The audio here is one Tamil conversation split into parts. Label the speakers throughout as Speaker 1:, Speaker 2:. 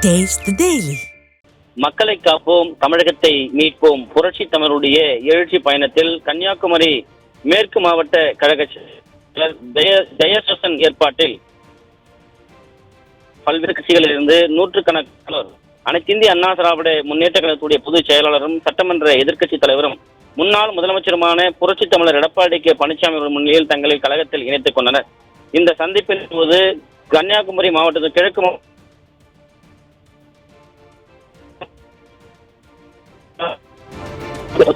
Speaker 1: Taste the Daily.
Speaker 2: மக்களை காப்போம், தமிழகத்தை மீட்போம் புரட்சி தமிழருடைய எழுச்சி பயணத்தில் கன்னியாகுமரி மேற்கு மாவட்ட கழக செயலர் ஜெயசுதர்சன் ஏற்பாட்டில் பல்வேறு கட்சிகளிலிருந்து நூற்றுக்கணக்கானோர் அனைத்திந்திய அண்ணா திராவிட முன்னேற்ற கழகத்துடைய பொதுச் செயலாளரும் சட்டமன்ற எதிர்க்கட்சி தலைவரும் முன்னாள் முதலமைச்சருமான புரட்சி தமிழர் எடப்பாடி கே பழனிசாமி முன்னிலையில் தங்களை கழகத்தில் இணைத்துக் கொண்டனர். இந்த சந்திப்பின் போது கன்னியாகுமரி மாவட்டத்தில் கிழக்கு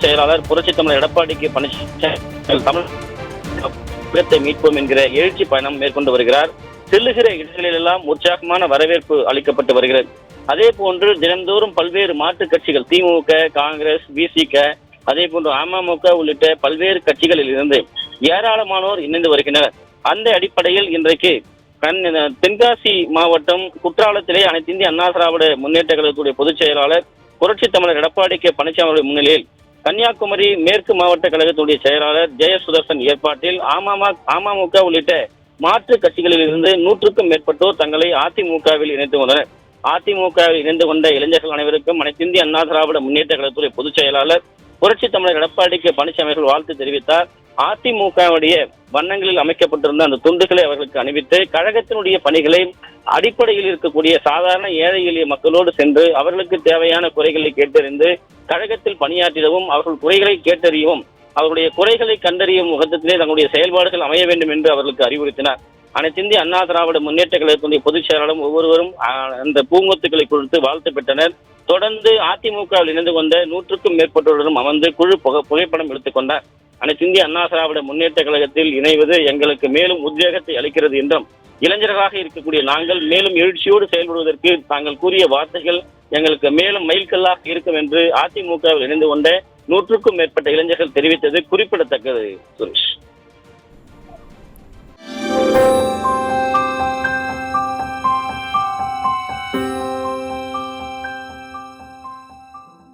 Speaker 2: செயலாளர் புரட்சி தமிழர் எடப்பாடி கே பழனிசாமி தமிழகத்தை மீட்போம் என்கிற எழுச்சி பயணம் மேற்கொண்டு வருகிறார். செல்லுகிற இடங்களிலெல்லாம் உற்சாகமான வரவேற்பு அளிக்கப்பட்டு வருகிறது. அதே போன்று தினந்தோறும் பல்வேறு மாற்றுக் கட்சிகள் திமுக, காங்கிரஸ், விசிக, அதே போன்று அமமுக உள்ளிட்ட பல்வேறு கட்சிகளில் இருந்து ஏராளமானோர் இணைந்து வருகின்றனர். அந்த அடிப்படையில் இன்றைக்கு தென்காசி மாவட்டம் குற்றாலத்திலே அனைத்து இந்திய அண்ணா திராவிட முன்னேற்ற கழகத்துடைய பொதுச் செயலாளர் புரட்சி தமிழர் எடப்பாடி கே பழனிசாமி முன்னிலையில் கன்னியாகுமரி மேற்கு மாவட்ட கழகத்துடைய செயலாளர் ஜெயசுதர்சன் ஏற்பாட்டில் அமமுக உள்ளிட்ட மாற்று கட்சிகளில் இருந்து 100க்கும் மேற்பட்டோர் தங்களை அதிமுகவில் இணைத்து கொண்டனர். அதிமுகவில் இணைந்து கொண்ட இளைஞர்கள் அனைவருக்கும் அனைத்து இந்திய அண்ணா திராவிட முன்னேற்ற கழகத்துடைய பொதுச் செயலாளர் புரட்சி தமிழர் எடப்பாடி கே பழனிசாமி அவர்கள் வாழ்த்து தெரிவித்தார். அதிமுகவுடைய வண்ணங்களில் அமைக்கப்பட்டிருந்த அந்த துண்டுகளை அவர்களுக்கு அணிவித்து கழகத்தினுடைய பணிகளை அடிப்படையில் இருக்கக்கூடிய சாதாரண ஏழை எளிய மக்களோடு சென்று அவர்களுக்கு தேவையான குறைகளை கேட்டறிந்து கழகத்தில் பணியாற்றிடவும், அவர்கள் குறைகளை கேட்டறியவும், அவர்களுடைய குறைகளை கண்டறியும் முகத்திலே தங்களுடைய செயல்பாடுகள் அமைய வேண்டும் என்று அவர்களுக்கு அறிவுறுத்தினார். அனைத்து இந்திய அண்ணா திராவிட முன்னேற்ற கழகத்தினுடைய பொதுச் செயலாளரும் ஒவ்வொருவரும் அந்த பூங்கொத்துக்களை கொடுத்து வாழ்த்து பெற்றனர். தொடர்ந்து அதிமுகவில் இணைந்து கொண்ட 100க்கும் மேற்பட்டோருடன் அமர்ந்து குழு புகைப்படம் எடுத்துக் கொண்டார். அனைத்து இந்திய அண்ணா திராவிட முன்னேற்ற கழகத்தில் இணைவது எங்களுக்கு மேலும் உத்வேகத்தை அளிக்கிறது என்றும், இளைஞர்களாக இருக்கக்கூடிய நாங்கள் மேலும் எழுச்சியோடு செயல்படுவதற்கு தாங்கள் கூறிய வார்த்தைகள் எங்களுக்கு மேலும் மைல்கல்லாக இருக்கும் என்று அதிமுகவில் இணைந்து கொண்ட 100க்கும் மேற்பட்ட இளைஞர்கள் தெரிவித்தது குறிப்பிடத்தக்கது. சுரேஷ்.